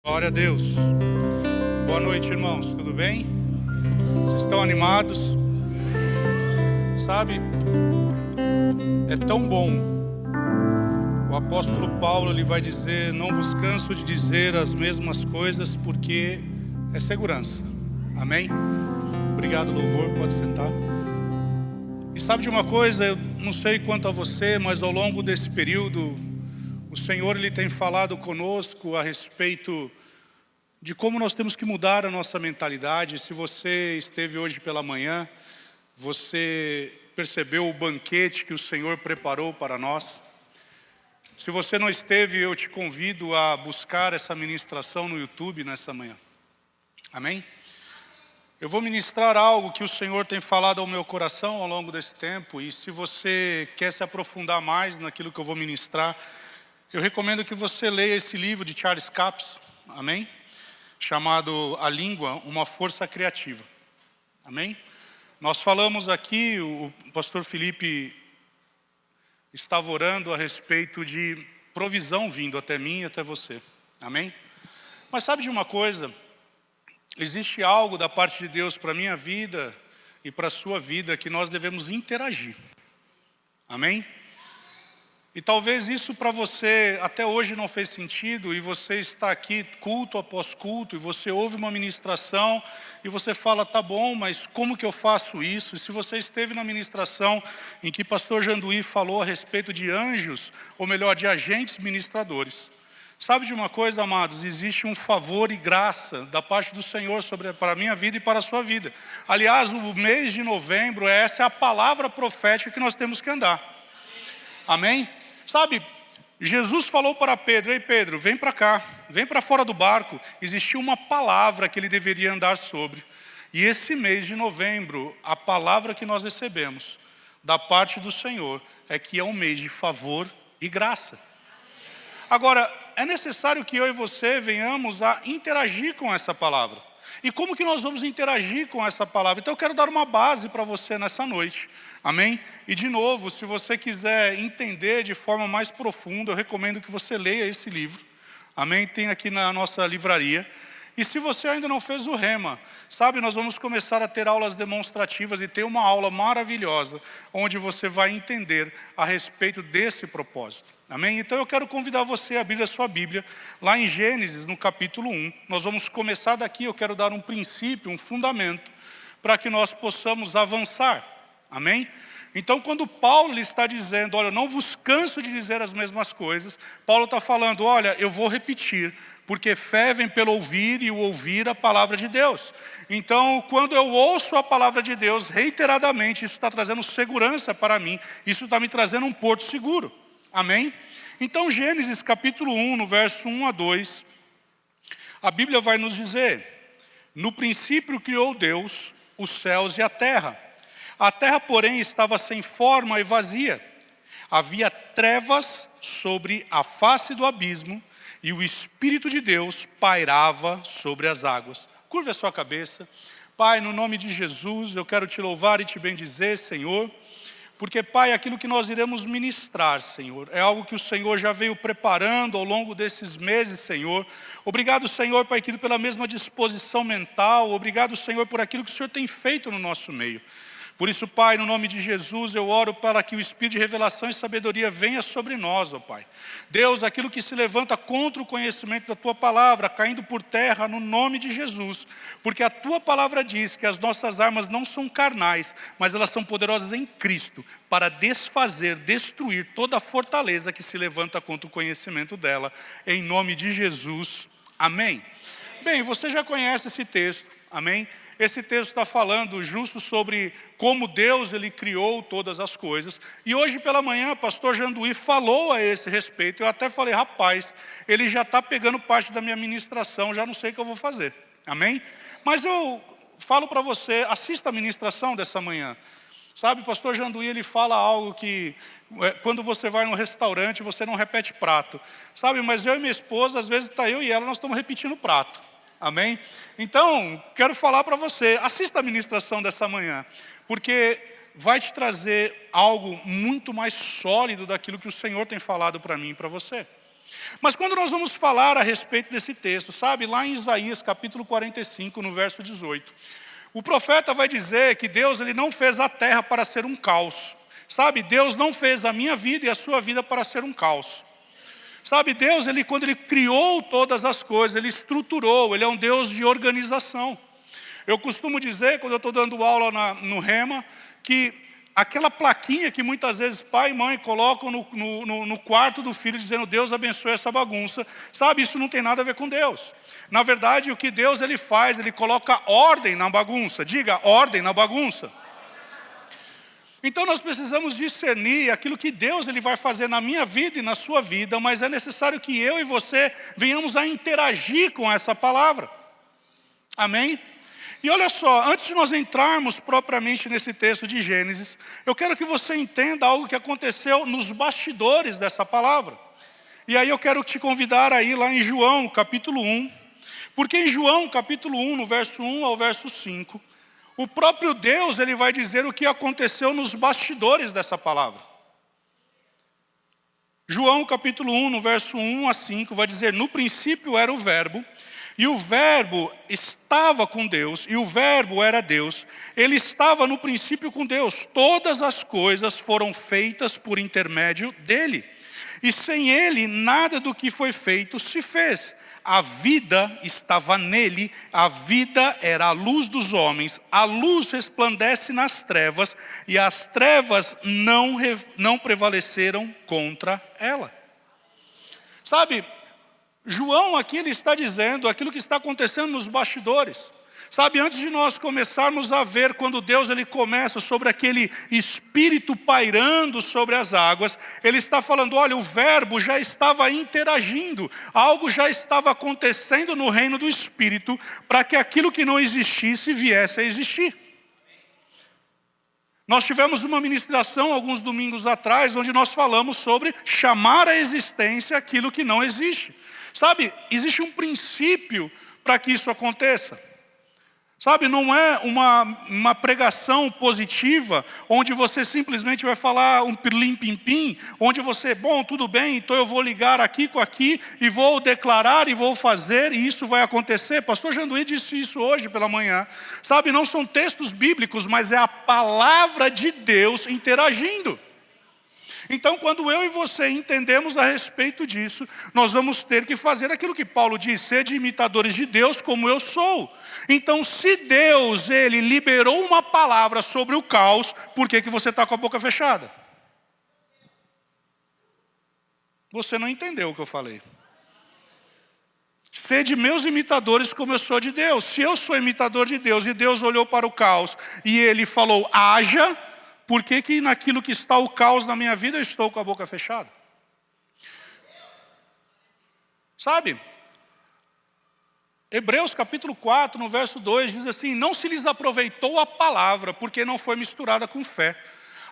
Glória a Deus. Boa noite, irmãos. Tudo bem? Vocês estão animados? Sabe, é tão bom. O apóstolo Paulo ele vai dizer: não vos canso de dizer as mesmas coisas, porque é segurança. Amém? Obrigado, louvor. Pode sentar. E sabe de uma coisa? Eu não sei quanto a você, mas ao longo desse período o Senhor ele tem falado conosco a respeito de como nós temos que mudar a nossa mentalidade. Se você esteve hoje pela manhã, você percebeu o banquete que o Senhor preparou para nós. Se você não esteve, eu te convido a buscar essa ministração no YouTube nessa manhã. Amém? Eu vou ministrar algo que o Senhor tem falado ao meu coração ao longo desse tempo. E se você quer se aprofundar mais naquilo que eu vou ministrar, eu recomendo que você leia esse livro de Charles Capps, amém? Chamado A Língua, uma Força Criativa, amém? Nós falamos aqui, o pastor Felipe estava orando a respeito de provisão vindo até mim e até você, amém? Mas sabe de uma coisa? Existe algo da parte de Deus para a minha vida e para a sua vida que nós devemos interagir, amém? E talvez isso para você até hoje não fez sentido, e você está aqui culto após culto, e você ouve uma ministração, e você fala, tá bom, mas como que eu faço isso? E se você esteve na ministração em que pastor Janduí falou a respeito de anjos, ou melhor, de agentes ministradores, sabe de uma coisa, amados? Existe um favor e graça da parte do Senhor para a minha vida e para a sua vida. Aliás, o mês de novembro, essa é a palavra profética que nós temos que andar. Amém? Sabe, Jesus falou para Pedro: ei Pedro, vem para cá, vem para fora do barco. Existia uma palavra que ele deveria andar sobre. E esse mês de novembro, a palavra que nós recebemos da parte do Senhor é que é um mês de favor e graça. Agora, é necessário que eu e você venhamos a interagir com essa palavra. E como que nós vamos interagir com essa palavra? Então eu quero dar uma base para você nessa noite. Amém? E de novo, se você quiser entender de forma mais profunda, eu recomendo que você leia esse livro. Amém? Tem aqui na nossa livraria. E se você ainda não fez o Rema, sabe, nós vamos começar a ter aulas demonstrativas e ter uma aula maravilhosa, onde você vai entender a respeito desse propósito. Amém? Então eu quero convidar você a abrir a sua Bíblia, lá em Gênesis, no capítulo 1. Nós vamos começar daqui, eu quero dar um princípio, um fundamento, para que nós possamos avançar. Amém? Então quando Paulo está dizendo, olha, não vos canso de dizer as mesmas coisas, Paulo está falando, olha, eu vou repetir, porque fé vem pelo ouvir e o ouvir a palavra de Deus. Então, quando eu ouço a palavra de Deus reiteradamente, isso está trazendo segurança para mim, isso está me trazendo um porto seguro. Amém? Então, Gênesis capítulo 1, no verso 1 a 2, a Bíblia vai nos dizer: no princípio criou Deus os céus e a terra. A terra, porém, estava sem forma e vazia. Havia trevas sobre a face do abismo, e o Espírito de Deus pairava sobre as águas. Curva a sua cabeça. Pai, no nome de Jesus, eu quero te louvar e te bendizer, Senhor. Porque, Pai, aquilo que nós iremos ministrar, Senhor, é algo que o Senhor já veio preparando ao longo desses meses, Senhor. Obrigado, Senhor, Pai, pela mesma disposição mental. Obrigado, Senhor, por aquilo que o Senhor tem feito no nosso meio. Por isso, Pai, no nome de Jesus, eu oro para que o Espírito de revelação e sabedoria venha sobre nós, ó Pai. Deus, aquilo que se levanta contra o conhecimento da Tua palavra, caindo por terra no nome de Jesus. Porque a Tua palavra diz que as nossas armas não são carnais, mas elas são poderosas em Cristo, para desfazer, destruir toda a fortaleza que se levanta contra o conhecimento dela. Em nome de Jesus, amém. Bem, você já conhece esse texto, amém? Esse texto está falando justo sobre como Deus ele criou todas as coisas. E hoje pela manhã, pastor Janduí falou a esse respeito. Eu até falei, rapaz, ele já está pegando parte da minha ministração, já não sei o que eu vou fazer. Amém? Mas eu falo para você, assista a ministração dessa manhã. Sabe, pastor Janduí, ele fala algo que, quando você vai no restaurante, você não repete prato. Sabe, mas eu e minha esposa, às vezes está eu e ela, nós estamos repetindo prato. Amém? Então, quero falar para você, assista a ministração dessa manhã, porque vai te trazer algo muito mais sólido daquilo que o Senhor tem falado para mim e para você. Mas quando nós vamos falar a respeito desse texto, sabe, lá em Isaías capítulo 45, no verso 18, o profeta vai dizer que Deus ele não fez a terra para ser um caos. Sabe, Deus não fez a minha vida e a sua vida para ser um caos. Sabe, Deus, quando Ele criou todas as coisas, Ele estruturou, Ele é um Deus de organização. Eu costumo dizer, quando eu estou dando aula no Rema, que aquela plaquinha que muitas vezes pai e mãe colocam no quarto do filho, dizendo, Deus abençoe essa bagunça, sabe, isso não tem nada a ver com Deus. Na verdade, o que Deus ele faz, Ele coloca ordem na bagunça. Diga, ordem na bagunça. Então nós precisamos discernir aquilo que Deus ele vai fazer na minha vida e na sua vida, mas é necessário que eu e você venhamos a interagir com essa palavra. Amém? E olha só, antes de nós entrarmos propriamente nesse texto de Gênesis, eu quero que você entenda algo que aconteceu nos bastidores dessa palavra. E aí eu quero te convidar a ir lá em João, capítulo 1, porque em João, capítulo 1, no verso 1 ao verso 5, o próprio Deus ele vai dizer o que aconteceu nos bastidores dessa palavra. João capítulo 1, no verso 1 a 5, vai dizer, no princípio era o verbo, e o verbo estava com Deus, e o verbo era Deus. Ele estava no princípio com Deus. Todas as coisas foram feitas por intermédio dele. E sem ele, nada do que foi feito se fez. A vida estava nele, a vida era a luz dos homens, a luz resplandece nas trevas, e as trevas não prevaleceram contra ela. Sabe, João aqui ele está dizendo aquilo que está acontecendo nos bastidores. Sabe, antes de nós começarmos a ver quando Deus ele começa sobre aquele espírito pairando sobre as águas, ele está falando, olha, o verbo já estava interagindo, algo já estava acontecendo no reino do espírito, para que aquilo que não existisse viesse a existir. Nós tivemos uma ministração alguns domingos atrás, onde nós falamos sobre chamar à existência aquilo que não existe. Sabe, existe um princípio para que isso aconteça. Sabe, não é uma pregação positiva, onde você simplesmente vai falar um pirlim-pim-pim, onde você, bom, tudo bem, então eu vou ligar aqui com aqui, e vou declarar, e vou fazer, e isso vai acontecer. Pastor Janduí disse isso hoje pela manhã. Sabe, não são textos bíblicos, mas é a palavra de Deus interagindo. Então, quando eu e você entendemos a respeito disso, nós vamos ter que fazer aquilo que Paulo diz, sede imitadores de Deus como eu sou. Então, se Deus, ele liberou uma palavra sobre o caos, por que você está com a boca fechada? Você não entendeu o que eu falei. Sede meus imitadores como eu sou de Deus. Se eu sou imitador de Deus e Deus olhou para o caos e ele falou, haja, por que naquilo que está o caos na minha vida eu estou com a boca fechada? Sabe? Hebreus capítulo 4, no verso 2, diz assim, não se lhes aproveitou a palavra, porque não foi misturada com fé.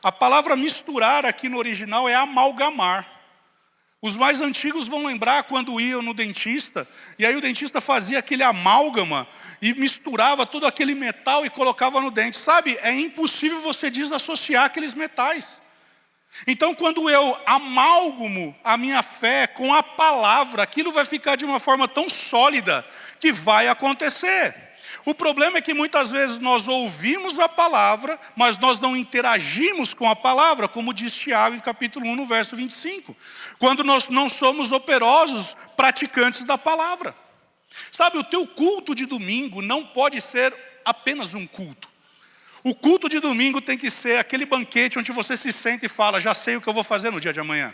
A palavra misturar aqui no original é amalgamar. Os mais antigos vão lembrar quando iam no dentista, e aí o dentista fazia aquele amálgama, e misturava todo aquele metal e colocava no dente. Sabe, é impossível você desassociar aqueles metais. Então, quando eu amálgamo a minha fé com a palavra, aquilo vai ficar de uma forma tão sólida que vai acontecer. O problema é que muitas vezes nós ouvimos a palavra, mas nós não interagimos com a palavra, como diz Tiago em capítulo 1, no verso 25. Quando nós não somos operosos, praticantes da palavra. Sabe, o teu culto de domingo não pode ser apenas um culto. O culto de domingo tem que ser aquele banquete onde você se senta e fala, já sei o que eu vou fazer no dia de amanhã.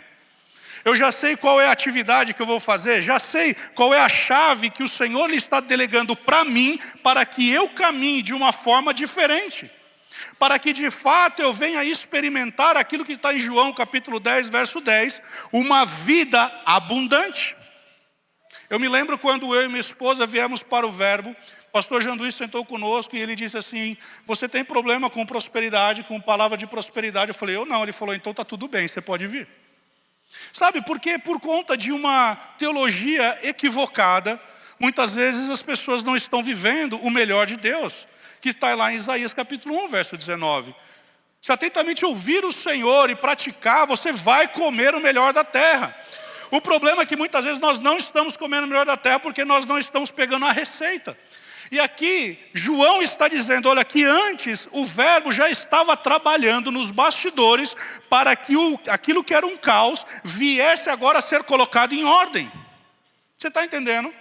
Eu já sei qual é a atividade que eu vou fazer, já sei qual é a chave que o Senhor lhe está delegando para mim, para que eu caminhe de uma forma diferente. Para que de fato eu venha experimentar aquilo que está em João capítulo 10, verso 10, uma vida abundante. Eu me lembro quando eu e minha esposa viemos para o Verbo, pastor Janduí sentou conosco e ele disse assim, você tem problema com prosperidade, com palavra de prosperidade? Eu falei, eu não. Ele falou, então está tudo bem, você pode vir. Sabe, porque por conta de uma teologia equivocada, muitas vezes as pessoas não estão vivendo o melhor de Deus, que está lá em Isaías capítulo 1, verso 19. Se atentamente ouvir o Senhor e praticar, você vai comer o melhor da terra. O problema é que muitas vezes nós não estamos comendo o melhor da terra porque nós não estamos pegando a receita. E aqui, João está dizendo, olha, que antes o verbo já estava trabalhando nos bastidores para que aquilo que era um caos viesse agora a ser colocado em ordem. Você está entendendo?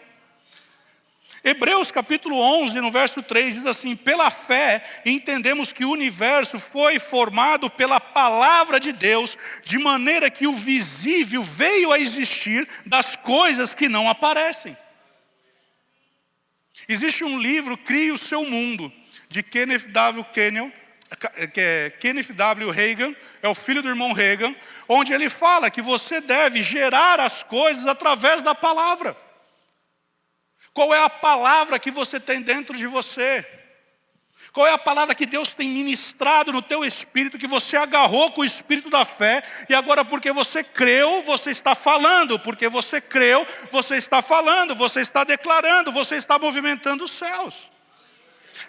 Hebreus capítulo 11, no verso 3, diz assim, pela fé entendemos que o universo foi formado pela palavra de Deus, de maneira que o visível veio a existir das coisas que não aparecem. Existe um livro, Crie o Seu Mundo, de Kenneth W. Reagan, é o filho do irmão Reagan, onde ele fala que você deve gerar as coisas através da palavra. Qual é a palavra que você tem dentro de você? Qual é a palavra que Deus tem ministrado no teu espírito, que você agarrou com o espírito da fé, e agora porque você creu, você está falando, porque você creu, você está falando, você está declarando, você está movimentando os céus.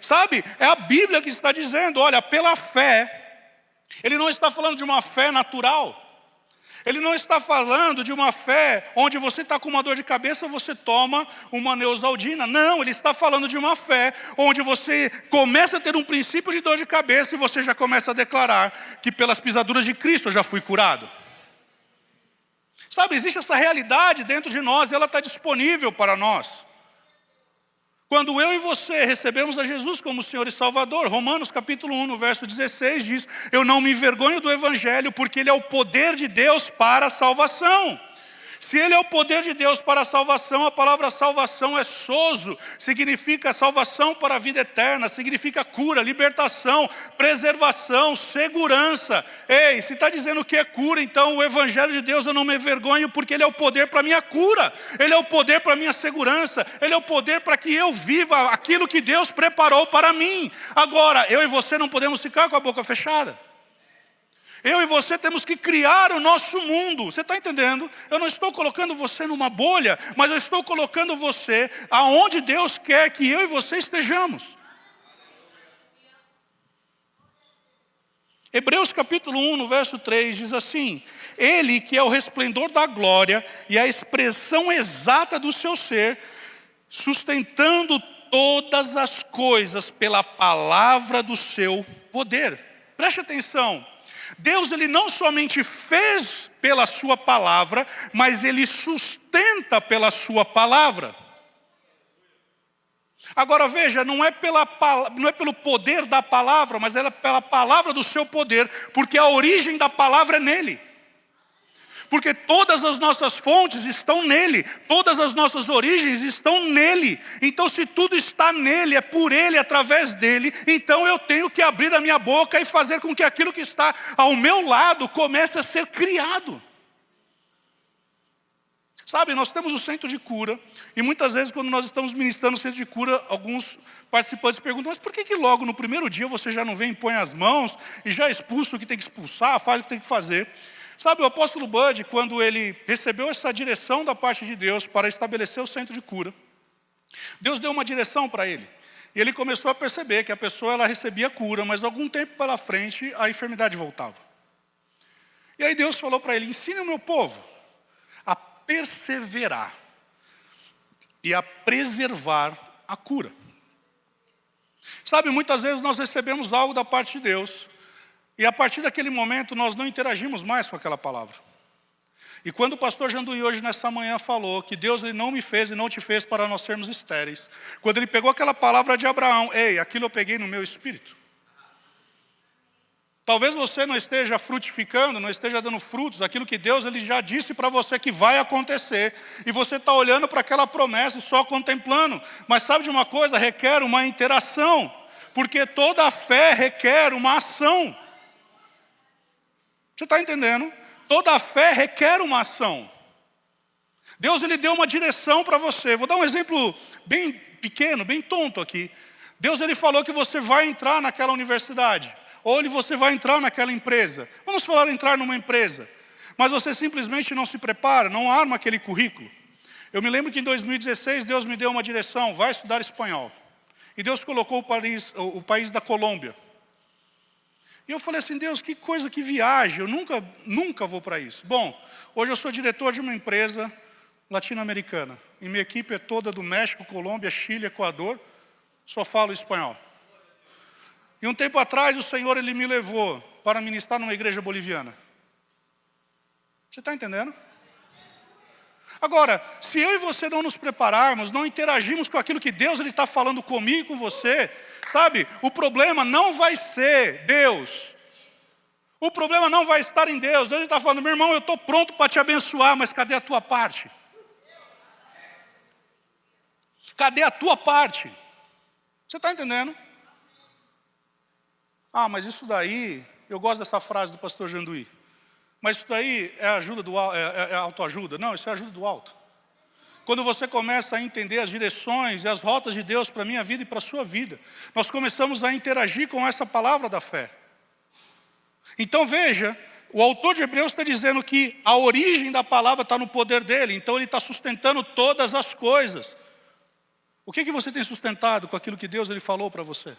Sabe, é a Bíblia que está dizendo, olha, pela fé, ele não está falando de uma fé natural. Ele não está falando de uma fé onde você está com uma dor de cabeça, você toma uma Neosaldina. Não, ele está falando de uma fé onde você começa a ter um princípio de dor de cabeça e você já começa a declarar que pelas pisaduras de Cristo eu já fui curado. Sabe, existe essa realidade dentro de nós e ela está disponível para nós. Quando eu e você recebemos a Jesus como Senhor e Salvador, Romanos capítulo 1, no verso 16 diz, eu não me envergonho do Evangelho, porque ele é o poder de Deus para a salvação. Se ele é o poder de Deus para a salvação, a palavra salvação é sozo, significa salvação para a vida eterna, significa cura, libertação, preservação, segurança. Ei, se está dizendo que é cura, então o Evangelho de Deus eu não me envergonho, porque ele é o poder para a minha cura, ele é o poder para a minha segurança, ele é o poder para que eu viva aquilo que Deus preparou para mim. Agora, eu e você não podemos ficar com a boca fechada. Eu e você temos que criar o nosso mundo. Você está entendendo? Eu não estou colocando você numa bolha, mas eu estou colocando você aonde Deus quer que eu e você estejamos. Hebreus capítulo 1, no verso 3, diz assim, ele que é o resplendor da glória e a expressão exata do seu ser, sustentando todas as coisas pela palavra do seu poder. Preste atenção. Deus ele não somente fez pela sua palavra, mas ele sustenta pela sua palavra. Agora veja, não é pelo poder da palavra, mas é pela palavra do seu poder, porque a origem da palavra é nele. Porque todas as nossas fontes estão nele, todas as nossas origens estão nele. Então se tudo está nele, é por ele, através dele, então eu tenho que abrir a minha boca e fazer com que aquilo que está ao meu lado comece a ser criado. Sabe, nós temos o centro de cura, e muitas vezes quando nós estamos ministrando o centro de cura, alguns participantes perguntam, mas por que logo no primeiro dia você já não vem, põe as mãos e já expulsa o que tem que expulsar, faz o que tem que fazer? Sabe, o apóstolo Bud, quando ele recebeu essa direção da parte de Deus para estabelecer o centro de cura, Deus deu uma direção para ele. E ele começou a perceber que a pessoa ela recebia cura, mas algum tempo pela frente a enfermidade voltava. E aí Deus falou para ele, ensine o meu povo a perseverar e a preservar a cura. Sabe, muitas vezes nós recebemos algo da parte de Deus, e a partir daquele momento nós não interagimos mais com aquela palavra. E quando o pastor Janduí hoje nessa manhã falou que Deus ele não me fez e não te fez para nós sermos estéreis. Quando ele pegou aquela palavra de Abraão, ei, aquilo eu peguei no meu espírito. Talvez você não esteja frutificando, não esteja dando frutos, aquilo que Deus ele já disse para você que vai acontecer. E você está olhando para aquela promessa e só contemplando. Mas sabe de uma coisa? Requer uma interação. Porque toda a fé requer uma ação. Você está entendendo? Toda a fé requer uma ação. Deus ele deu uma direção para você. Vou dar um exemplo bem pequeno, bem tonto aqui. Deus ele falou que você vai entrar naquela universidade. Ou você vai entrar naquela empresa. Vamos falar entrar numa empresa. Mas você simplesmente não se prepara, não arma aquele currículo. Eu me lembro que em 2016 Deus me deu uma direção, vai estudar espanhol. E Deus colocou o país da Colômbia. E eu falei assim, Deus, que coisa, que viagem, eu nunca vou para isso. Bom, Hoje eu sou diretor de uma empresa latino-americana. E minha equipe é toda do México, Colômbia, Chile, Equador. Só falo espanhol. E um tempo atrás o Senhor ele me levou para ministrar numa igreja boliviana. Você está entendendo? Agora, se eu e você não nos prepararmos, não interagirmos com aquilo que Deus está falando comigo e com você, sabe? O problema não vai ser Deus. O problema não vai estar em Deus. Deus está falando, meu irmão, eu estou pronto para te abençoar, mas cadê a tua parte? Cadê a tua parte? Você está entendendo? Ah, mas isso daí, eu gosto dessa frase do pastor Janduí. Mas isso daí é ajuda é autoajuda? Não, isso é ajuda do alto. Quando você começa a entender as direções e as rotas de Deus para a minha vida e para a sua vida, nós começamos a interagir com essa palavra da fé. Então veja, o autor de Hebreus está dizendo que a origem da palavra está no poder dele, então ele está sustentando todas as coisas. O que você tem sustentado com aquilo que Deus ele falou para você?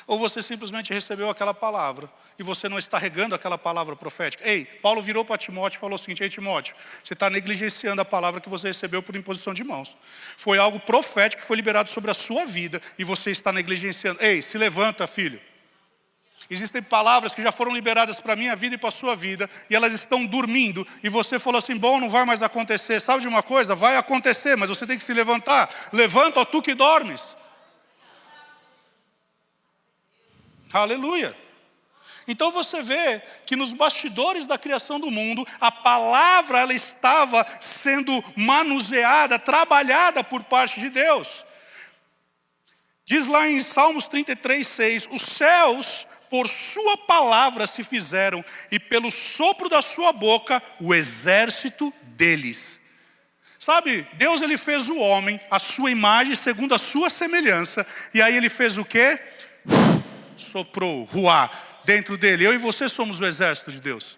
Ou você simplesmente recebeu aquela palavra e você não está regando aquela palavra profética? Ei, Paulo virou para Timóteo e falou o seguinte, ei Timóteo, você está negligenciando a palavra que você recebeu por imposição de mãos. Foi algo profético que foi liberado sobre a sua vida e você está negligenciando. Ei, se levanta, filho. Existem palavras que já foram liberadas para a minha vida e para a sua vida, e elas estão dormindo, e você falou assim, bom, não vai mais acontecer. Sabe de uma coisa? Vai acontecer, mas você tem que se levantar. Levanta, ó tu que dormes. Aleluia. Então você vê que nos bastidores da criação do mundo, a palavra ela estava sendo manuseada, trabalhada por parte de Deus. Diz lá em Salmos 33:6, os céus por sua palavra se fizeram, e pelo sopro da sua boca, o exército deles. Sabe, Deus ele fez o homem, a sua imagem, segundo a sua semelhança, e aí ele fez o quê? Soprou, ruá, dentro dele. Eu e você somos o exército de Deus.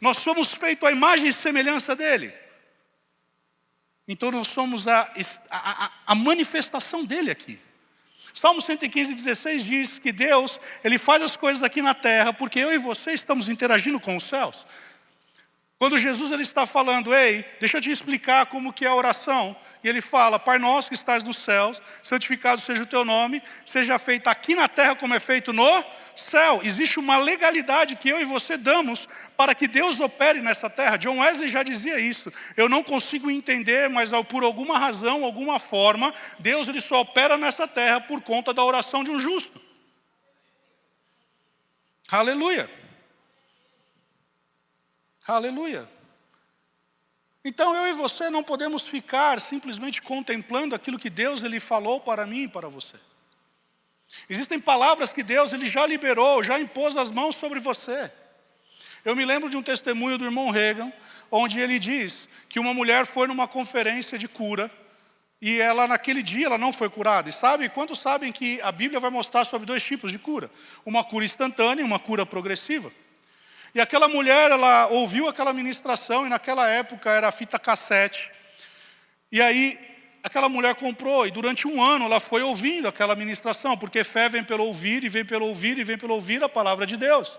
Nós somos feitos à imagem e semelhança dele. Então nós somos a manifestação dele aqui. Salmo 115:16 diz que Deus, ele faz as coisas aqui na terra, porque eu e você estamos interagindo com os céus. Quando Jesus ele está falando, ei, deixa eu te explicar como que é a oração. E ele fala, Pai nosso que estás nos céus, santificado seja o teu nome, seja feito aqui na terra como é feito no céu. Existe uma legalidade que eu e você damos para que Deus opere nessa terra. John Wesley já dizia isso. Eu não consigo entender, mas por alguma razão, alguma forma, Deus ele só opera nessa terra por conta da oração de um justo. Aleluia. Aleluia. Então eu e você não podemos ficar simplesmente contemplando aquilo que Deus ele falou para mim e para você. Existem palavras que Deus ele já liberou, já impôs as mãos sobre você. Eu me lembro de um testemunho do irmão Reagan, onde ele diz que uma mulher foi numa conferência de cura, e ela naquele dia ela não foi curada. E sabe, quantos sabem que a Bíblia vai mostrar sobre dois tipos de cura? Uma cura instantânea e uma cura progressiva. E aquela mulher, ela ouviu aquela ministração, e naquela época era fita cassete. E aí, aquela mulher comprou, e durante um ano ela foi ouvindo aquela ministração, porque fé vem pelo ouvir, e vem pelo ouvir, e vem pelo ouvir a palavra de Deus.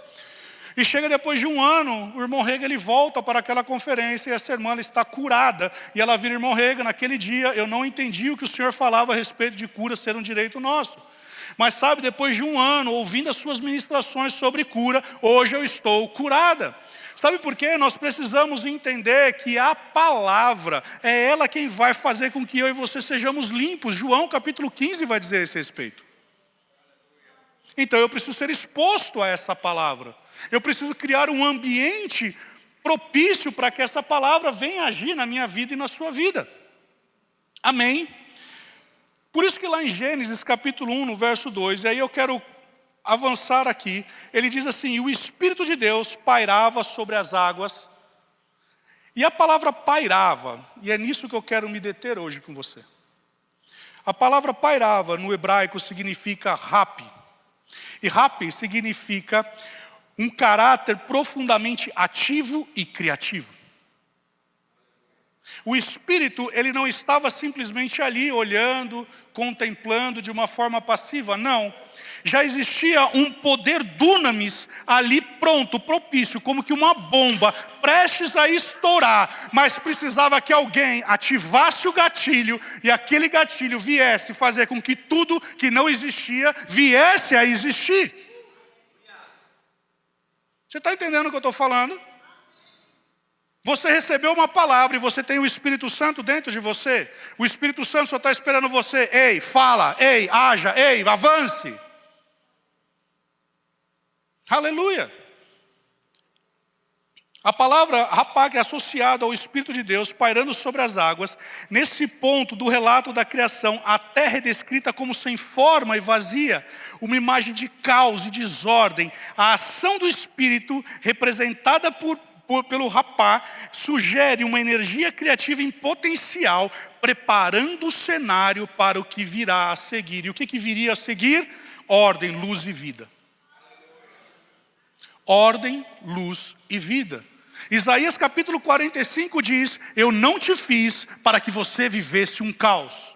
E chega depois de um ano, o irmão Reagan ele volta para aquela conferência, e essa irmã ela está curada, e ela vira, irmão Reagan, naquele dia eu não entendi o que o senhor falava a respeito de cura ser um direito nosso. Mas sabe, depois de um ano, ouvindo as suas ministrações sobre cura, hoje eu estou curada. Sabe por quê? Nós precisamos entender que a palavra é ela quem vai fazer com que eu e você sejamos limpos. João capítulo 15 vai dizer a esse respeito. Então eu preciso ser exposto a essa palavra. Eu preciso criar um ambiente propício para que essa palavra venha agir na minha vida e na sua vida. Amém? Por isso que lá em Gênesis capítulo 1, no verso 2, e aí eu quero avançar aqui, ele diz assim, e o Espírito de Deus pairava sobre as águas, e a palavra pairava, e é nisso que eu quero me deter hoje com você. A palavra pairava no hebraico significa rapi, e rapi significa um caráter profundamente ativo e criativo. O Espírito, ele não estava simplesmente ali olhando, contemplando de uma forma passiva, não. Já existia um poder dunamis ali pronto, propício, como que uma bomba prestes a estourar, mas precisava que alguém ativasse o gatilho e aquele gatilho viesse fazer com que tudo que não existia viesse a existir. Você está entendendo o que eu estou falando? Você recebeu uma palavra e você tem o Espírito Santo dentro de você. O Espírito Santo só está esperando você. Ei, fala, ei, haja, ei, avance. Aleluia. A palavra rapá, que é associada ao Espírito de Deus pairando sobre as águas, nesse ponto do relato da criação, a terra é descrita como sem forma e vazia, uma imagem de caos e desordem. A ação do Espírito, representada pelo rapá, sugere uma energia criativa em potencial, preparando o cenário para o que virá a seguir. E o que viria a seguir? Ordem, luz e vida. Ordem, luz e vida. Isaías capítulo 45 diz: eu não te fiz para que você vivesse um caos.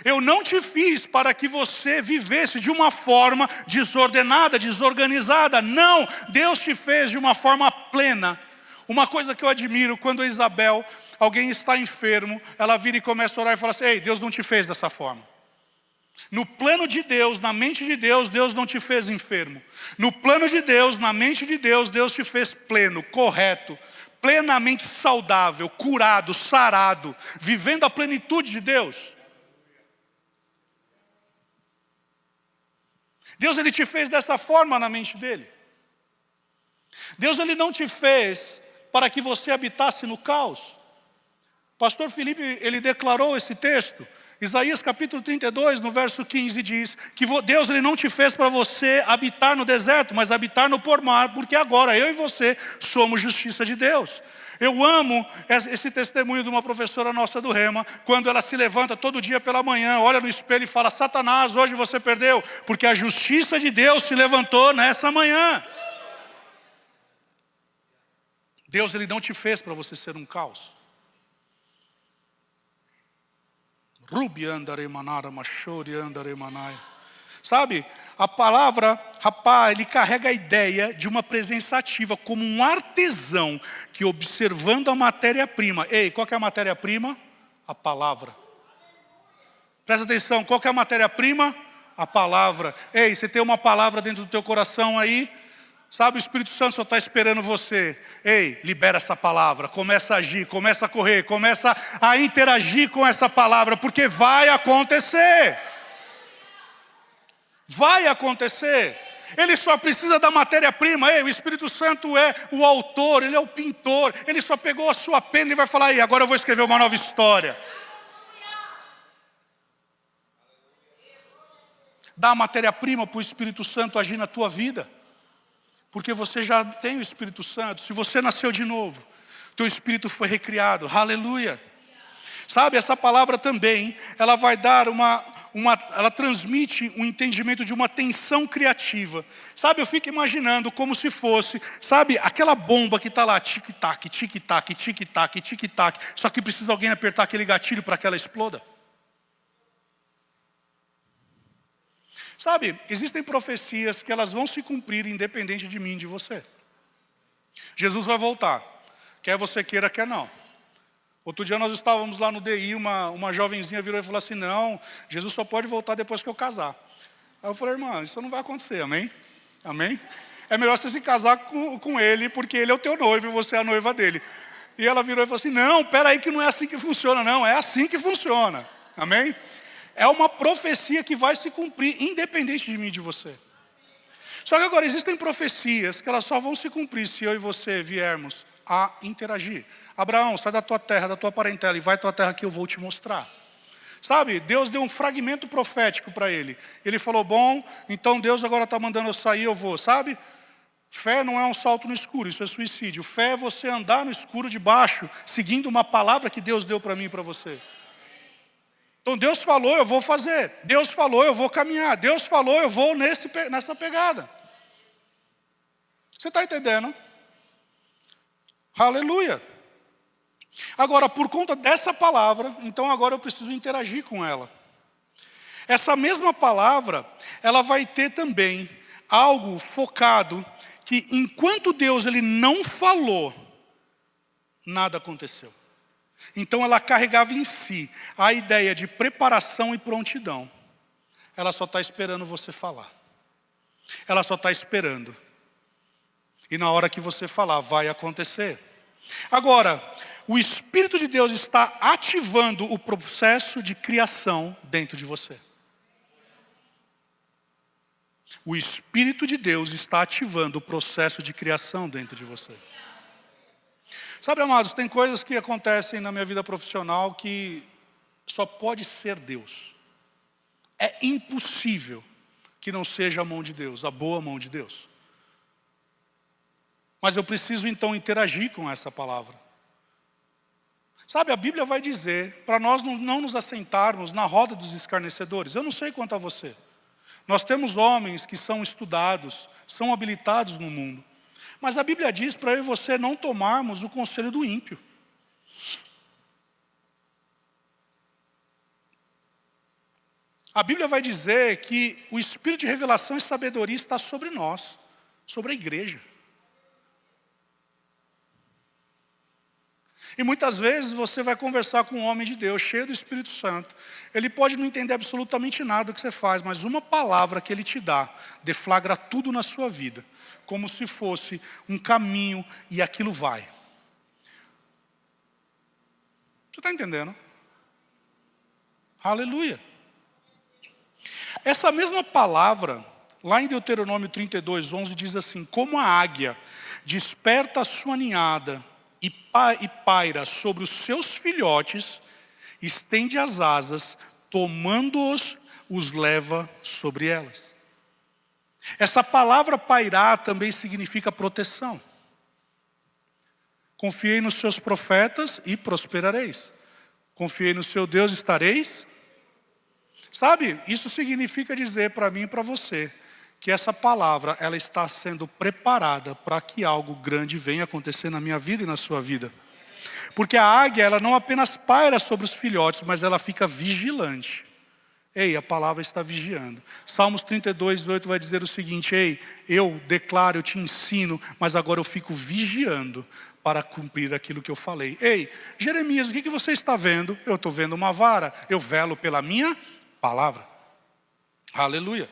Eu não te fiz para que você vivesse de uma forma desordenada, desorganizada. Não, Deus te fez de uma forma plena. Uma coisa que eu admiro, quando a Isabel, alguém está enfermo, ela vira e começa a orar e fala assim: ei, Deus não te fez dessa forma. No plano de Deus, na mente de Deus, Deus não te fez enfermo. No plano de Deus, na mente de Deus, Deus te fez pleno, correto, plenamente saudável, curado, sarado, vivendo a plenitude de Deus. Deus, Ele te fez dessa forma na mente dEle. Deus, Ele não te fez para que você habitasse no caos. Pastor Felipe, ele declarou esse texto. Isaías capítulo 32, no verso 15, diz que Deus, Ele não te fez para você habitar no deserto, mas habitar no pomar, porque agora eu e você somos justiça de Deus. Eu amo esse testemunho de uma professora nossa do Rema, quando ela se levanta todo dia pela manhã, olha no espelho e fala: Satanás, hoje você perdeu, porque a justiça de Deus se levantou nessa manhã. Deus, Ele não te fez para você ser um caos. Sabe, a palavra rapá, ele carrega a ideia de uma presença ativa, como um artesão que, observando a matéria-prima. Ei, qual que é a matéria-prima? A palavra. Presta atenção, qual que é a matéria-prima? A palavra. Ei, você tem uma palavra dentro do teu coração aí? Sabe, o Espírito Santo só está esperando você. Ei, libera essa palavra, começa a agir, começa a correr, começa a interagir com essa palavra, porque vai acontecer. Vai acontecer. Ele só precisa da matéria-prima. Ei, o Espírito Santo é o autor, Ele é o pintor. Ele só pegou a sua pena e vai falar: aí, agora eu vou escrever uma nova história. Dá a matéria-prima para o Espírito Santo agir na tua vida. Porque você já tem o Espírito Santo. Se você nasceu de novo, teu espírito foi recriado. Aleluia. Sabe, essa palavra também, ela vai dar ela transmite um entendimento de uma tensão criativa. Sabe, eu fico imaginando como se fosse, sabe, aquela bomba que está lá, tic-tac, tic-tac, tic-tac, tic-tac. Só que precisa alguém apertar aquele gatilho para que ela exploda. Sabe, existem profecias que elas vão se cumprir independente de mim e de você. Jesus vai voltar. Quer você queira, quer não. Outro dia nós estávamos lá no DI, uma jovenzinha virou e falou assim: não, Jesus só pode voltar depois que eu casar. Aí eu falei: irmã, isso não vai acontecer, amém? Amém? É melhor você se casar com ele, porque ele é o teu noivo e você é a noiva dele. E ela virou e falou assim: não, peraí que não é assim que funciona, não, é assim que funciona. Amém? É uma profecia que vai se cumprir, independente de mim e de você. Só que agora, existem profecias que elas só vão se cumprir se eu e você viermos a interagir. Abraão, sai da tua terra, da tua parentela, e vai à tua terra que eu vou te mostrar. Sabe, Deus deu um fragmento profético para ele. Ele falou: bom, então Deus agora está mandando eu sair, eu vou. Sabe, fé não é um salto no escuro, isso é suicídio. Fé é você andar no escuro de baixo, seguindo uma palavra que Deus deu para mim e para você. Então Deus falou, eu vou fazer. Deus falou, eu vou caminhar. Deus falou, eu vou nessa pegada. Você está entendendo? Aleluia. Agora, por conta dessa palavra, então agora eu preciso interagir com ela. Essa mesma palavra, ela vai ter também algo focado que enquanto Deus ele não falou, nada aconteceu. Então ela carregava em si a ideia de preparação e prontidão. Ela só está esperando você falar. Ela só está esperando. E na hora que você falar, vai acontecer. Agora, o Espírito de Deus está ativando o processo de criação dentro de você. O Espírito de Deus está ativando o processo de criação dentro de você. Sabe, amados, tem coisas que acontecem na minha vida profissional que só pode ser Deus. É impossível que não seja a mão de Deus, a boa mão de Deus. Mas eu preciso então interagir com essa palavra. Sabe, a Bíblia vai dizer para nós não nos assentarmos na roda dos escarnecedores. Eu não sei quanto a você. Nós temos homens que são estudados, são habilitados no mundo. Mas a Bíblia diz para eu e você não tomarmos o conselho do ímpio. A Bíblia vai dizer que o Espírito de revelação e sabedoria está sobre nós, sobre a igreja. E muitas vezes você vai conversar com um homem de Deus, cheio do Espírito Santo. Ele pode não entender absolutamente nada do que você faz, mas uma palavra que ele te dá, deflagra tudo na sua vida. Como se fosse um caminho e aquilo vai. Você está entendendo? Aleluia. Essa mesma palavra, lá em Deuteronômio 32:11, diz assim: como a águia desperta a sua ninhada e paira sobre os seus filhotes, estende as asas, tomando-os, os leva sobre elas. Essa palavra pairar também significa proteção. Confiei nos seus profetas e prosperareis. Confiei no seu Deus, estareis. Sabe, isso significa dizer para mim e para você que essa palavra, ela está sendo preparada para que algo grande venha acontecer na minha vida e na sua vida. Porque a águia, ela não apenas paira sobre os filhotes, mas ela fica vigilante. Ei, a palavra está vigiando. Salmos 32:8 vai dizer o seguinte: ei, eu declaro, eu te ensino, mas agora eu fico vigiando para cumprir aquilo que eu falei. Ei, Jeremias, o que você está vendo? Eu estou vendo uma vara, eu velo pela minha palavra. Aleluia.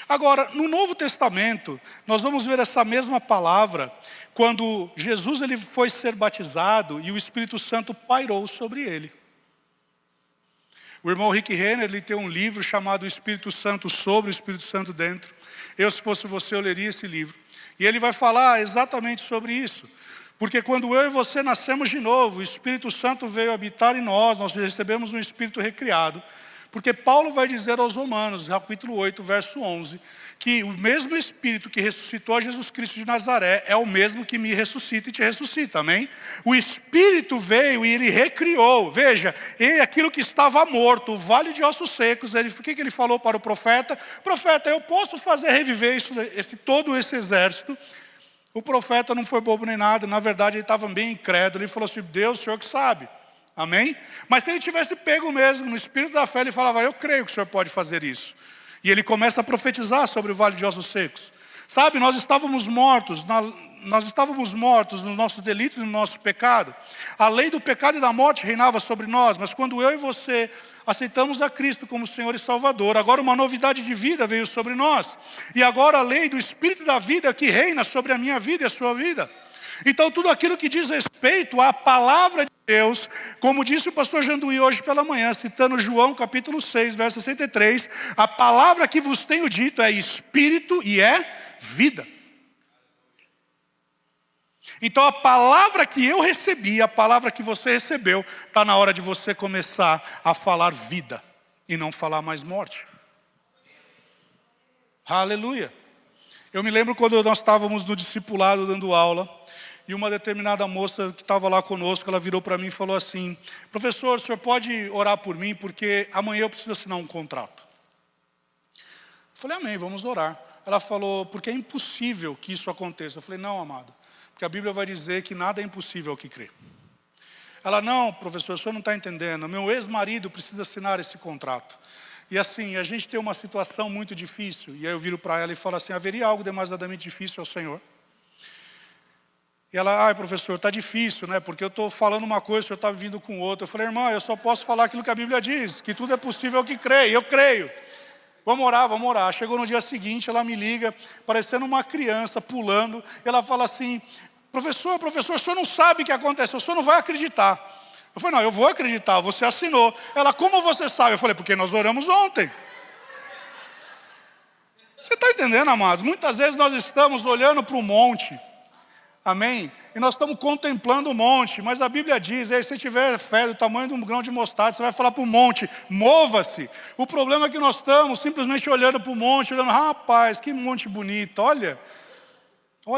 Agora, no Novo Testamento, nós vamos ver essa mesma palavra quando Jesus ele foi ser batizado e o Espírito Santo pairou sobre ele. O irmão Rick Renner, ele tem um livro chamado O Espírito Santo sobre o Espírito Santo dentro. Eu, se fosse você, eu leria esse livro. E ele vai falar exatamente sobre isso. Porque quando eu e você nascemos de novo, o Espírito Santo veio habitar em nós, nós recebemos um Espírito recriado. Porque Paulo vai dizer aos Romanos, capítulo 8, verso 11, que o mesmo Espírito que ressuscitou a Jesus Cristo de Nazaré é o mesmo que me ressuscita e te ressuscita, amém? O Espírito veio e ele recriou, veja, aquilo que estava morto, o vale de ossos secos, o que ele falou para o profeta? Profeta, eu posso fazer reviver todo esse exército? O profeta não foi bobo nem nada, na verdade ele estava bem incrédulo, ele falou assim: Deus, o Senhor que sabe. Amém? Mas se ele tivesse pego mesmo no espírito da fé, ele falava: eu creio que o Senhor pode fazer isso. E ele começa a profetizar sobre o vale de ossos secos. Sabe, nós estávamos mortos nos nossos delitos e no nosso pecado. A lei do pecado e da morte reinava sobre nós, mas quando eu e você aceitamos a Cristo como Senhor e Salvador, agora uma novidade de vida veio sobre nós. E agora a lei do Espírito da vida que reina sobre a minha vida e a sua vida. Então tudo aquilo que diz respeito à palavra de Deus, como disse o pastor Janduí hoje pela manhã, citando João capítulo 6, verso 63, a palavra que vos tenho dito é espírito e é vida. Então a palavra que eu recebi, a palavra que você recebeu, está na hora de você começar a falar vida e não falar mais morte. Aleluia. Eu me lembro quando nós estávamos no discipulado dando aula, e uma determinada moça que estava lá conosco, ela virou para mim e falou assim: professor, o senhor pode orar por mim, porque amanhã eu preciso assinar um contrato. Eu falei: amém, vamos orar. Ela falou: porque é impossível que isso aconteça. Eu falei: não, amado, porque a Bíblia vai dizer que nada é impossível ao que crê. Ela: não, professor, o senhor não está entendendo, meu ex-marido precisa assinar esse contrato. E assim, a gente tem uma situação muito difícil. E aí eu viro para ela e falo assim, haveria algo demasiadamente difícil ao Senhor? E ela, professor, está difícil, né? Porque eu estou falando uma coisa, o senhor está vindo com outra. Eu falei, irmã, eu só posso falar aquilo que a Bíblia diz, que tudo é possível ao que crê. Eu creio. Vamos orar. Chegou no dia seguinte, ela me liga, parecendo uma criança, pulando. E ela fala assim, professor, o senhor não sabe o que aconteceu, o senhor não vai acreditar. Eu falei, não, eu vou acreditar, você assinou. Ela, como você sabe? Eu falei, porque nós oramos ontem. Você está entendendo, amados? Muitas vezes nós estamos olhando para o monte. Amém? E nós estamos contemplando o monte, mas a Bíblia diz, aí, se tiver fé do tamanho de um grão de mostarda, você vai falar para o monte, mova-se. O problema é que nós estamos simplesmente olhando para o monte, olhando, rapaz, que monte bonito, olha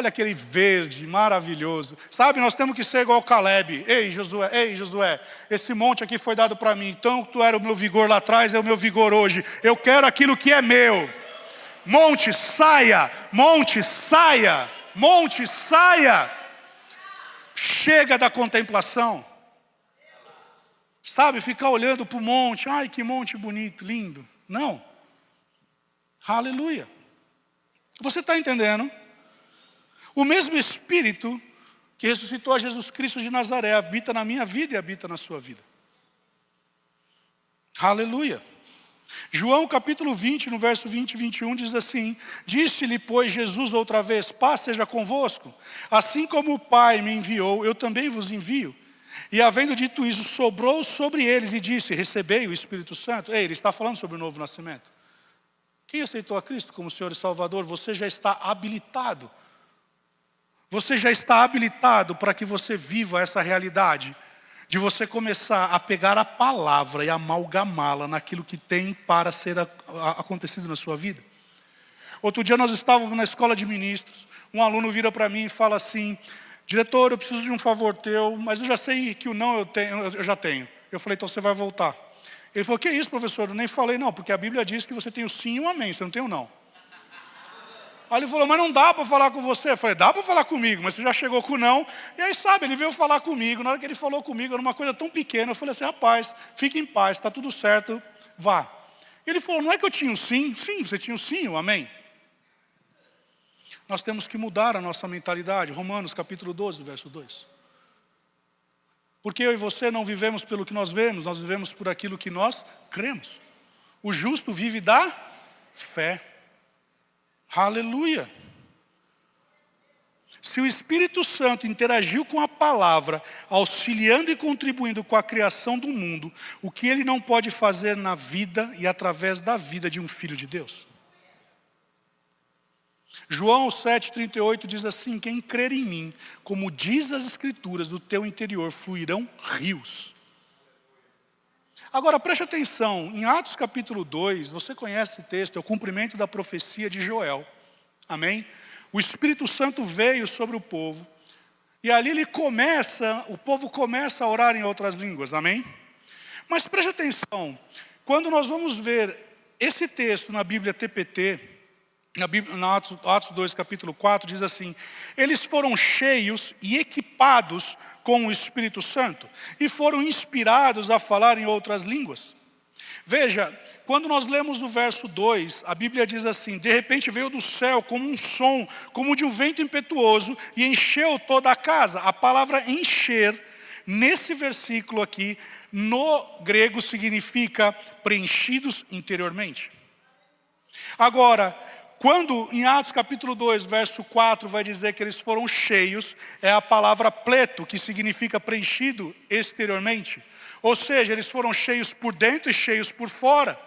aquele verde maravilhoso. Sabe, nós temos que ser igual Caleb. Ei, Josué, esse monte aqui foi dado para mim, então tu era o meu vigor lá atrás, é o meu vigor hoje. Eu quero aquilo que é meu. Monte, saia, monte, saia. Monte, saia. Chega da contemplação. Sabe, ficar olhando para o monte. Ai, que monte bonito, lindo. Não. Aleluia. Você está entendendo? O mesmo Espírito que ressuscitou a Jesus Cristo de Nazaré habita na minha vida e habita na sua vida. Aleluia. João capítulo 20, no verso 20 e 21, diz assim, disse-lhe, pois, Jesus outra vez, paz seja convosco. Assim como o Pai me enviou, eu também vos envio. E havendo dito isso, sobrou sobre eles e disse, recebei o Espírito Santo. Ei, ele está falando sobre o novo nascimento. Quem aceitou a Cristo como Senhor e Salvador, você já está habilitado. Você já está habilitado para que você viva essa realidade. De você começar a pegar a palavra e amalgamá-la naquilo que tem para ser acontecido na sua vida. Outro dia nós estávamos na escola de ministros, um aluno vira para mim e fala assim, diretor, eu preciso de um favor teu, mas eu já sei que o não eu já tenho. Eu falei, então você vai voltar. Ele falou, que isso, professor? Eu nem falei, não, porque a Bíblia diz que você tem o sim e o amém, você não tem o não. Aí ele falou, mas não dá para falar com você. Eu falei, dá para falar comigo, mas você já chegou com não. E aí, sabe, ele veio falar comigo. Na hora que ele falou comigo, era uma coisa tão pequena. Eu falei assim, rapaz, fique em paz, está tudo certo, vá. Ele falou, não é que eu tinha um sim? Sim, você tinha o sim, o amém. Nós temos que mudar a nossa mentalidade. Romanos capítulo 12, verso 2. Porque eu e você não vivemos pelo que nós vemos, nós vivemos por aquilo que nós cremos. O justo vive da fé. Aleluia. Se o Espírito Santo interagiu com a palavra, auxiliando e contribuindo com a criação do mundo, o que ele não pode fazer na vida e através da vida de um filho de Deus? João 7,38 diz assim, quem crer em mim, como diz as Escrituras, do teu interior fluirão rios. Agora preste atenção, em Atos capítulo 2, você conhece esse texto, é o cumprimento da profecia de Joel, amém? O Espírito Santo veio sobre o povo, e ali o povo começa a orar em outras línguas, amém? Mas preste atenção, quando nós vamos ver esse texto na Bíblia TPT, na Atos 2 capítulo 4, diz assim, eles foram cheios e equipados com o Espírito Santo, e foram inspirados a falar em outras línguas. Veja, quando nós lemos o verso 2, a Bíblia diz assim, de repente veio do céu como um som, como de um vento impetuoso, e encheu toda a casa. A palavra encher, nesse versículo aqui, no grego significa preenchidos interiormente. Agora, quando em Atos capítulo 2, verso 4, vai dizer que eles foram cheios, é a palavra pleto, que significa preenchido exteriormente. Ou seja, eles foram cheios por dentro e cheios por fora.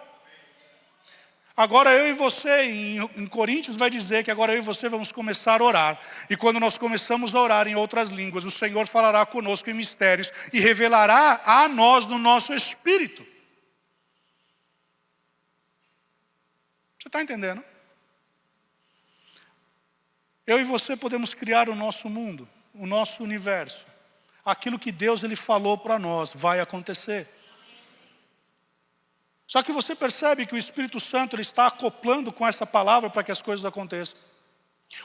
Agora eu e você, em Coríntios vai dizer que agora eu e você vamos começar a orar. E quando nós começamos a orar em outras línguas, o Senhor falará conosco em mistérios e revelará a nós no nosso espírito. Você está entendendo? Eu e você podemos criar o nosso mundo, o nosso universo. Aquilo que Deus ele falou para nós vai acontecer. Só que você percebe que o Espírito Santo ele está acoplando com essa palavra para que as coisas aconteçam.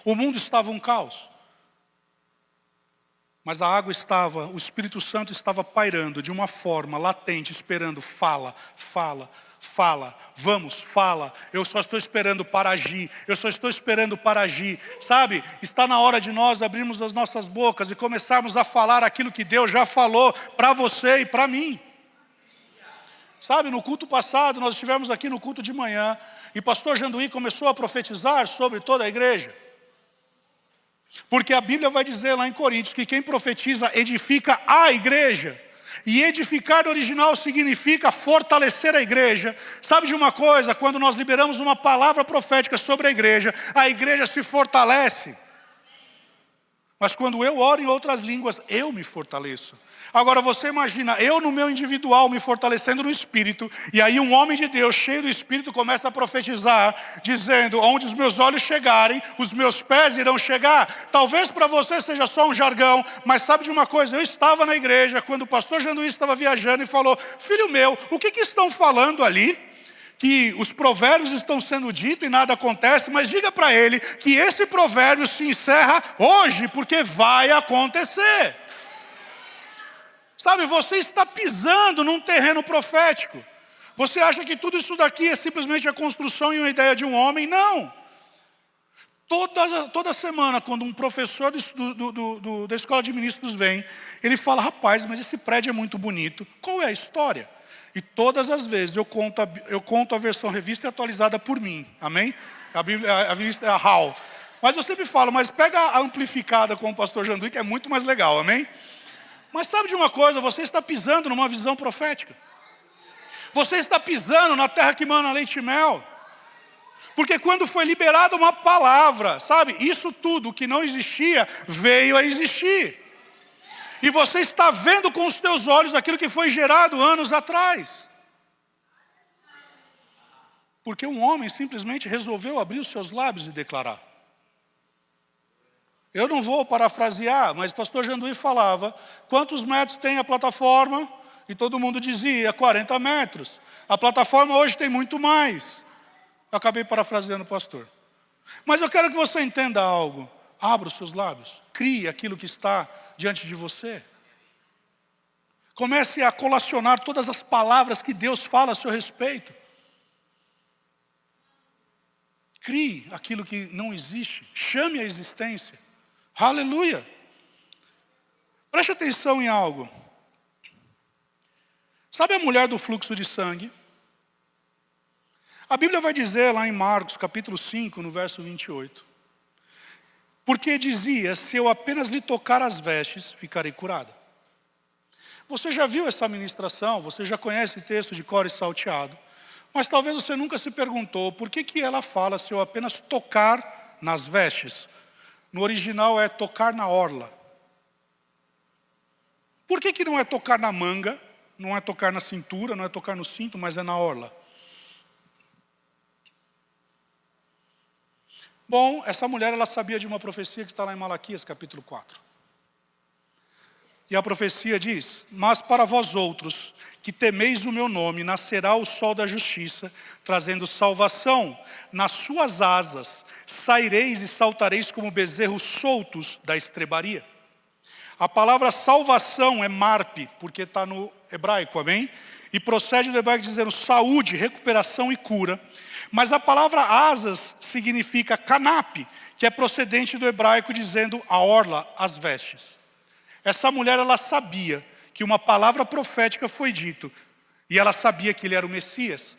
O mundo estava um caos. Mas a água o Espírito Santo estava pairando de uma forma latente, esperando, fala, fala. fala, vamos, fala. Eu só estou esperando para agir, eu só estou esperando para agir. Sabe, está na hora de nós abrirmos as nossas bocas e começarmos a falar aquilo que Deus já falou para você e para mim. Sabe, no culto passado, nós estivemos aqui no culto de manhã, e pastor Janduí começou a profetizar sobre toda a igreja. Porque a Bíblia vai dizer lá em Coríntios que quem profetiza edifica a igreja. E edificar no original significa fortalecer a igreja. Sabe de uma coisa? Quando nós liberamos uma palavra profética sobre a igreja se fortalece. Mas quando eu oro em outras línguas, eu me fortaleço. Agora você imagina, eu no meu individual me fortalecendo no Espírito, e aí um homem de Deus cheio do Espírito começa a profetizar, dizendo, onde os meus olhos chegarem, os meus pés irão chegar. Talvez para você seja só um jargão, mas sabe de uma coisa? Eu estava na igreja, quando o pastor Janduí estava viajando e falou, filho meu, o que estão falando ali? Que os provérbios estão sendo ditos e nada acontece, mas diga para ele que esse provérbio se encerra hoje, porque vai acontecer. Sabe, você está pisando num terreno profético. Você acha que tudo isso daqui é simplesmente a construção e uma ideia de um homem? Não. Toda semana, quando um professor da escola de ministros vem, ele fala, rapaz, mas esse prédio é muito bonito. Qual é a história? E todas as vezes eu conto a versão revista e atualizada por mim. Amém? A revista é a HAL. Mas eu sempre falo, mas pega a amplificada com o pastor Janduí, que é muito mais legal. Amém? Mas sabe de uma coisa? Você está pisando numa visão profética. Você está pisando na terra que mana leite e mel. Porque quando foi liberada uma palavra, sabe? Isso tudo que não existia, veio a existir. E você está vendo com os teus olhos aquilo que foi gerado anos atrás. Porque um homem simplesmente resolveu abrir os seus lábios e declarar. Eu não vou parafrasear, mas o pastor Janduí falava, quantos metros tem a plataforma? E todo mundo dizia, 40 metros. A plataforma hoje tem muito mais. Eu acabei parafraseando o pastor. Mas eu quero que você entenda algo. Abra os seus lábios. Crie aquilo que está diante de você. Comece a colacionar todas as palavras que Deus fala a seu respeito. Crie aquilo que não existe. Chame a existência. Aleluia. Preste atenção em algo. Sabe a mulher do fluxo de sangue? A Bíblia vai dizer lá em Marcos, capítulo 5, no verso 28. Porque dizia, se eu apenas lhe tocar as vestes, ficarei curada. Você já viu essa ministração, você já conhece esse texto de cor e salteado. Mas talvez você nunca se perguntou, por que ela fala, se eu apenas tocar nas vestes? No original é tocar na orla. Por que não é tocar na manga, não é tocar na cintura, não é tocar no cinto, mas é na orla? Bom, essa mulher ela sabia de uma profecia que está lá em Malaquias, capítulo 4. E a profecia diz, mas para vós outros, que temeis o meu nome, nascerá o sol da justiça, trazendo salvação. Nas suas asas saireis e saltareis como bezerros soltos da estrebaria. A palavra salvação é marpe, porque está no hebraico, amém? E procede do hebraico dizendo saúde, recuperação e cura. Mas a palavra asas significa canap, que é procedente do hebraico dizendo a orla, as vestes. Essa mulher, ela sabia que uma palavra profética foi dito, e ela sabia que ele era o Messias.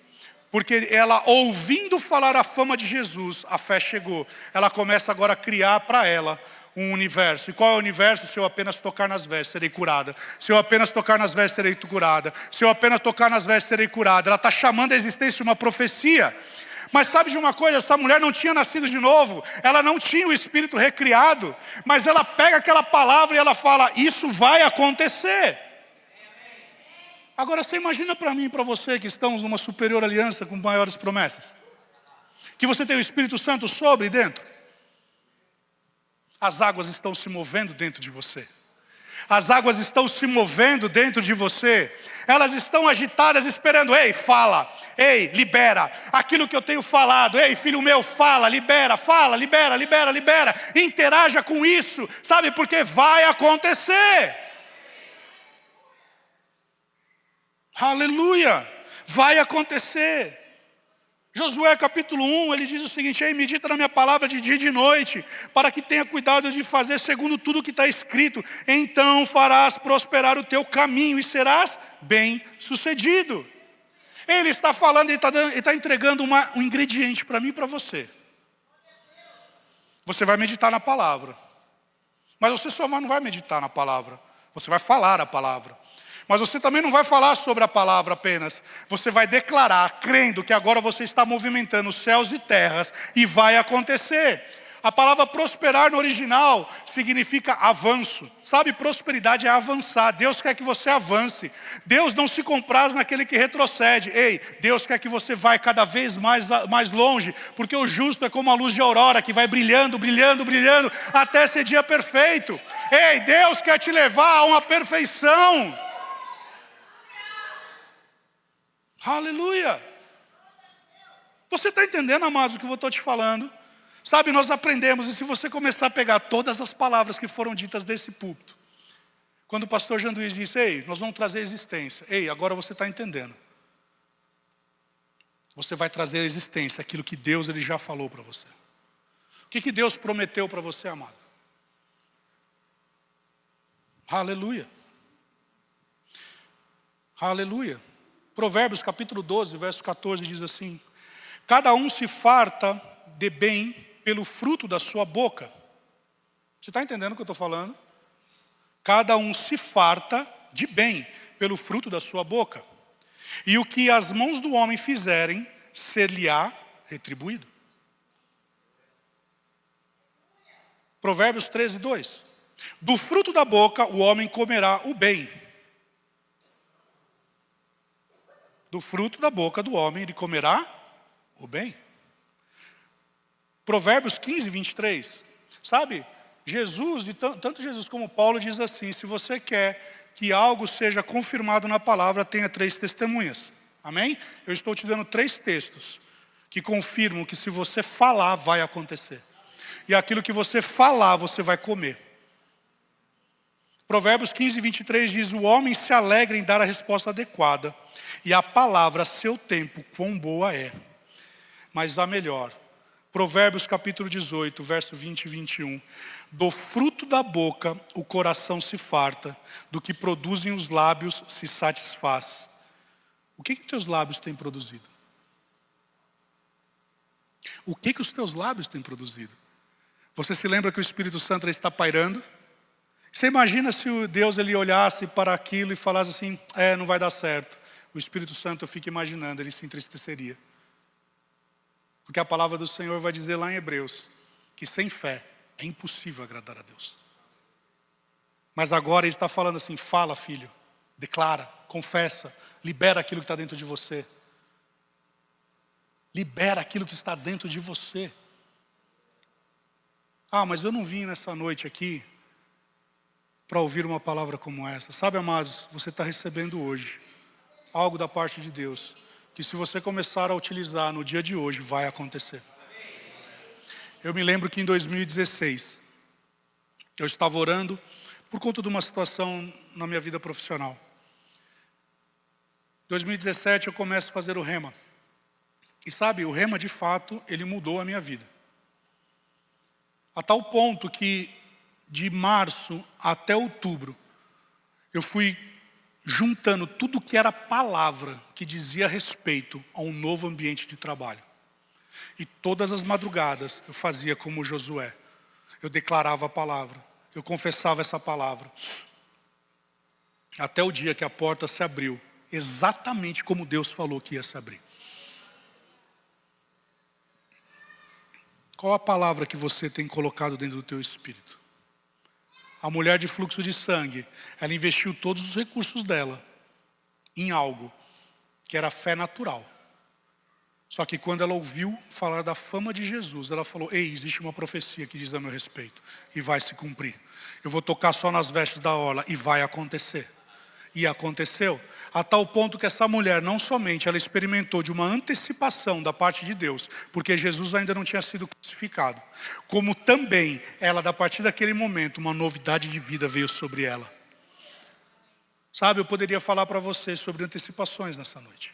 Porque ela, ouvindo falar a fama de Jesus, a fé chegou. Ela começa agora a criar para ela um universo. E qual é o universo? Se eu apenas tocar nas vestes, serei curada. Se eu apenas tocar nas vestes, serei curada. Se eu apenas tocar nas vestes, serei curada. Ela está chamando a existência uma profecia. Mas sabe de uma coisa? Essa mulher não tinha nascido de novo. Ela não tinha o espírito recriado. Mas ela pega aquela palavra e ela fala, isso vai acontecer. Agora você imagina para mim e para você que estamos numa superior aliança com maiores promessas. Que você tem o Espírito Santo sobre e dentro. As águas estão se movendo dentro de você. As águas estão se movendo dentro de você. Elas estão agitadas esperando, ei, fala. Ei, libera. Aquilo que eu tenho falado. Ei, filho meu, fala, libera. Fala, libera, libera, libera. Interaja com isso. Sabe, porque vai acontecer. Aleluia! vai acontecer. Josué capítulo 1, ele diz o seguinte: ei, medita na minha palavra de dia e de noite, para que tenha cuidado de fazer segundo tudo que está escrito. Então farás prosperar o teu caminho e serás bem sucedido. Ele está falando, ele está entregando um ingrediente para mim e para você. Você vai meditar na palavra. Mas você só não vai meditar na palavra. Você vai falar a palavra. Mas você também não vai falar sobre a palavra apenas. Você vai declarar, crendo que agora você está movimentando céus e terras e vai acontecer. A palavra prosperar no original significa avanço. Sabe, prosperidade é avançar. Deus quer que você avance. Deus não se compraz naquele que retrocede. Ei, Deus quer que você vá cada vez mais longe. Porque o justo é como a luz de aurora que vai brilhando, brilhando, brilhando até ser dia perfeito. Ei, Deus quer te levar a uma perfeição. Aleluia. Você está entendendo, amados, o que eu estou te falando? Sabe, nós aprendemos, e se você começar a pegar todas as palavras que foram ditas desse púlpito, quando o pastor Jean Luiz disse: ei, nós vamos trazer existência. Ei, agora você está entendendo. Você vai trazer existência, aquilo que Deus ele já falou para você. O que Deus prometeu para você, amado? Aleluia. Aleluia. Provérbios capítulo 12, verso 14 diz assim: cada um se farta de bem pelo fruto da sua boca. Você está entendendo o que eu estou falando? Cada um se farta de bem pelo fruto da sua boca. E o que as mãos do homem fizerem, ser-lhe-á retribuído. Provérbios 13, 2. Do fruto da boca o homem comerá o bem. Do fruto da boca do homem ele comerá o bem. Provérbios 15, 23. Sabe, Jesus, e tanto Jesus como Paulo diz assim: se você quer que algo seja confirmado na palavra, tenha 3 testemunhas. Amém? Eu estou te dando 3 textos que confirmam que se você falar, vai acontecer. E aquilo que você falar, você vai comer. Provérbios 15, 23 diz: o homem se alegra em dar a resposta adequada, e a palavra a seu tempo, quão boa é. Mas a melhor. Provérbios capítulo 18, verso 20 e 21. Do fruto da boca o coração se farta, do que produzem os lábios se satisfaz. O que teus lábios têm produzido? O que os teus lábios têm produzido? Você se lembra que o Espírito Santo está pairando? Você imagina se o Deus ele olhasse para aquilo e falasse assim: não vai dar certo. O Espírito Santo, eu fico imaginando, ele se entristeceria. Porque a palavra do Senhor vai dizer lá em Hebreus, que sem fé é impossível agradar a Deus. Mas agora ele está falando assim: fala, filho, declara, confessa, libera aquilo que está dentro de você. Libera aquilo que está dentro de você. Ah, mas eu não vim nessa noite aqui para ouvir uma palavra como essa. Sabe, amados, você está recebendo hoje algo da parte de Deus, que se você começar a utilizar no dia de hoje, vai acontecer. Eu me lembro que em 2016, eu estava orando por conta de uma situação na minha vida profissional. Em 2017 eu começo a fazer o Rema. E sabe, o Rema de fato, ele mudou a minha vida. A tal ponto que de março até outubro, eu fui juntando tudo que era palavra que dizia respeito a um novo ambiente de trabalho. E todas as madrugadas eu fazia como Josué. Eu declarava a palavra, eu confessava essa palavra. Até o dia que a porta se abriu, exatamente como Deus falou que ia se abrir. Qual a palavra que você tem colocado dentro do teu espírito? A mulher de fluxo de sangue, ela investiu todos os recursos dela em algo que era fé natural. Só que quando ela ouviu falar da fama de Jesus, ela falou: ei, existe uma profecia que diz a meu respeito e vai se cumprir. Eu vou tocar só nas vestes da orla e vai acontecer. E aconteceu. A tal ponto que essa mulher, não somente ela experimentou de uma antecipação da parte de Deus, porque Jesus ainda não tinha sido crucificado, como também ela, a partir daquele momento, uma novidade de vida veio sobre ela. Sabe, eu poderia falar para você sobre antecipações nessa noite.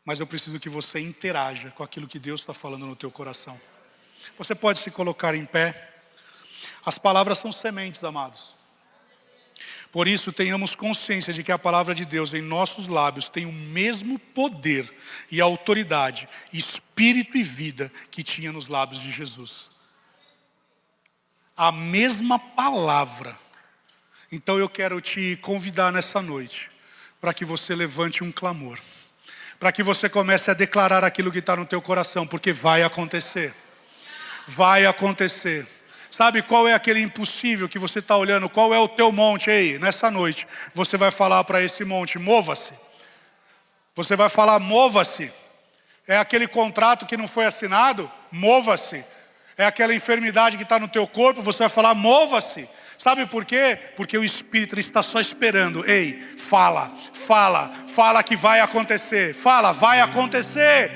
mas eu preciso que você interaja com aquilo que Deus está falando no teu coração. Você pode se colocar em pé. As palavras são sementes, amados. Por isso, tenhamos consciência de que a palavra de Deus em nossos lábios tem o mesmo poder e autoridade, espírito e vida que tinha nos lábios de Jesus. A mesma palavra. Então eu quero te convidar nessa noite para que você levante um clamor. Para que você comece a declarar aquilo que está no teu coração, porque vai acontecer. Vai acontecer. Sabe qual é aquele impossível que você está olhando? Qual é o teu monte aí? Nessa noite, você vai falar para esse monte, mova-se. Você vai falar, mova-se. É aquele contrato que não foi assinado? Mova-se. É aquela enfermidade que está no teu corpo? Você vai falar, mova-se. Sabe por quê? Porque o Espírito está só esperando. Ei, fala que vai acontecer. Fala, vai acontecer.